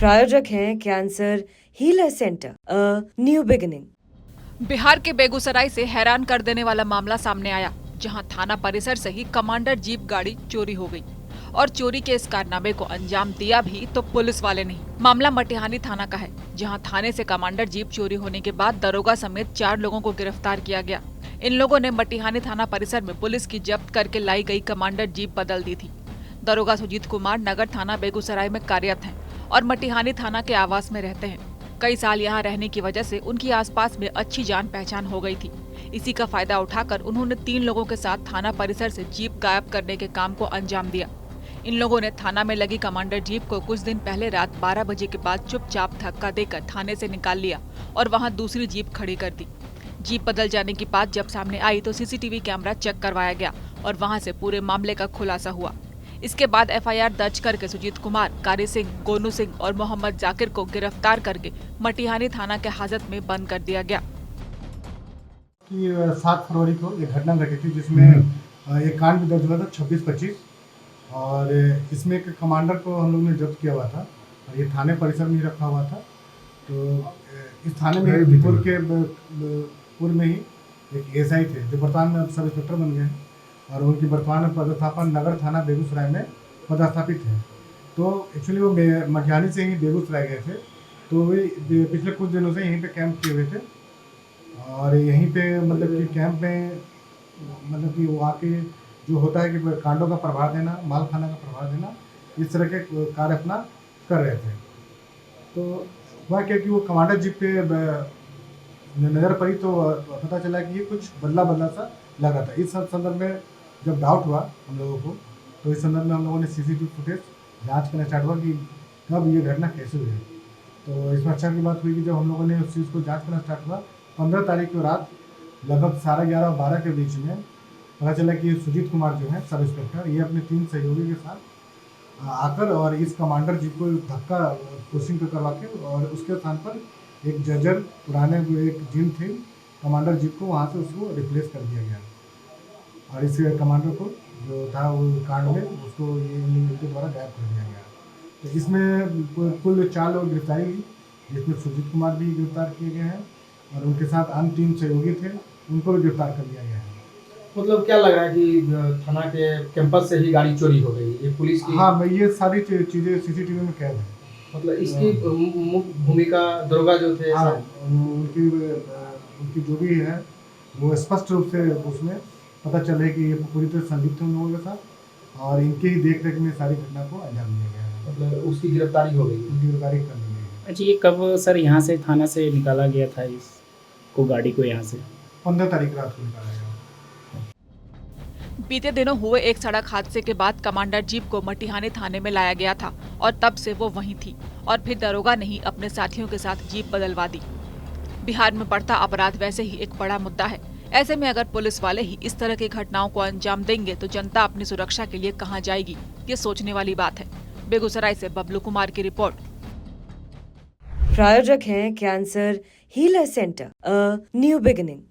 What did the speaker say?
प्रायोजक हैं cancer healer centre, a new beginning. Bihar के बेगूसराय से हैरान कर देने वाला मामला सामने आया, जहां थाना परिसर से ही कमांडर जीप गाड़ी चोरी हो गई और चोरी के इस कारनामे को अंजाम दिया भी तो पुलिस वाले नहीं। मामला मटिहानी थाना का है, जहां थाने से कमांडर जीप चोरी होने के बाद दरोगा समेत 4 लोगों को गिरफ्तार किया गया। इन लोगों ने मटिहानी थाना परिसर में पुलिस की जब्त करके लाई गई कमांडर जीप बदल दी थी। दरोगा सुजीत कुमार नगर थाना बेगूसराय में कार्यरत हैं और मटिहानी थाना के आवास में रहते हैं। कई साल यहाँ रहने की वजह से उनकी आसपास में अच्छी जान पहचान हो गई थी। इसी का फायदा उठाकर उन्होंने 3 लोगों के साथ थाना परिसर से जीप गायब करने के काम को अंजाम दिया। इन लोगों ने थाना में लगी कमांडर जीप को कुछ दिन पहले रात 12 बजे के बाद चुपचाप धक्का देकर थाने से निकाल लिया और वहां दूसरी जीप खड़ी कर दी। जीप बदल जाने की बात जब सामने आई तो सीसीटीवी कैमरा चेक करवाया गया और वहां से पूरे मामले का खुलासा हुआ। इसके बाद एफआईआर दर्ज करके सुजीत कुमार, कारी सिंह, गोनू सिंह और मोहम्मद जाकिर को गिरफ्तार करके मटिहानी थाना के हाजत में बंद कर दिया गया। 7 फरवरी को एक घटना घटी थी जिसमें एक कांड भी दर्ज हुआ था 26-25 और इसमें एक कमांडर को हम लोग ने जब्त किया हुआ था और ये थाने परिसर में ही रखा हुआ था। तो इस थाने में पूर्व में ही एक एसआई थे जो वर्तमान में सब इंस्पेक्टर बन गए हैं और उनकी वर्तमान में पदस्थापन नगर थाना बेगूसराय में पदस्थापित है। तो एक्चुअली वो मटिहानी से ही बेगूसराय गए थे, तो वे पिछले कुछ दिनों से यहीं पे कैंप किए हुए थे और यहीं पे मतलब कि कैंप में मतलब कि वो आके जो होता है कि कांडों का प्रभाव देना, माल खाना का प्रभाव देना, इस तरह के कार्य अपना कर रहे थे। तो हुआ क्या कि वो कमांडर जीप पे नजर पड़ी तो पता चला कि ये कुछ बदला सा लग रहा था। इस संदर्भ में जब डाउट हुआ हम लोगों को, तो इस संदर्भ में हम लोगों ने सीसीटीवी फुटेज जांच करना स्टार्ट हुआ कि कब ये घटना कैसे हुई। तो इसमें अच्छा की बात हुई कि जब हम लोगों ने उस चीज़ को जांच करना स्टार्ट हुआ, 15 तारीख की रात लगभग 11:30 और 12 के बीच में पता चला कि सुजीत कुमार जो है सब इंस्पेक्टर, ये अपने 3 सहयोगी के साथ आकर और इस कमांडर जीप को धक्का कोचिंग पे करवा के और उसके स्थान पर एक जर्जर पुराने एक जिम थी कमांडर जीप को वहाँ से उसको रिप्लेस कर दिया गया और इस कमांडर को जो था वो कांड में उसको ये इनके द्वारा गायब कर दिया गया। तो इसमें कुल 4 लोग गिरफ्तारी हुई, जिसमें सुजीत कुमार भी गिरफ्तार किए गए हैं और उनके साथ अन्य 3 सहयोगी थे, उनको भी गिरफ्तार कर लिया गया है। मतलब क्या लगा कि थाना के कैंपस से ही गाड़ी चोरी हो गई, ये पुलिस की? हाँ, मैं ये सारी चीज़ें सीसीटीवी में कैद है। मतलब इसकी मुख्य भूमिका दरोगा जो थे, हाँ, उनकी जो भी है वो स्पष्ट रूप से उसमें पता चले कि ये पूरी तरह संलिप्त हैं लोगों के साथ और इनके ही देख रेख में सारी घटना को अंजाम दिया गया है। मतलब उसकी गिरफ्तारी हो गई, उनकी गिरफ्तारी कर ली गई है। अच्छा, ये कब सर यहाँ से थाना से निकाला गया था इसको, गाड़ी को यहाँ से? 15 तारीख रात को निकाला गया। बीते दिनों हुए एक सड़क हादसे के बाद कमांडर जीप को मटिहानी थाने में लाया गया था और तब से वो वहीं थी और फिर दरोगा ने ही अपने साथियों के साथ जीप बदलवा दी। बिहार में बढ़ता अपराध वैसे ही एक बड़ा मुद्दा है। ऐसे में अगर पुलिस वाले ही इस तरह की घटनाओं को अंजाम देंगे तो जनता अपनी सुरक्षा के लिए कहां जाएगी, ये सोचने वाली बात है। बेगूसराय से बबलू कुमार की रिपोर्ट। प्रायोजक हैं cancer healer centre, a new beginning.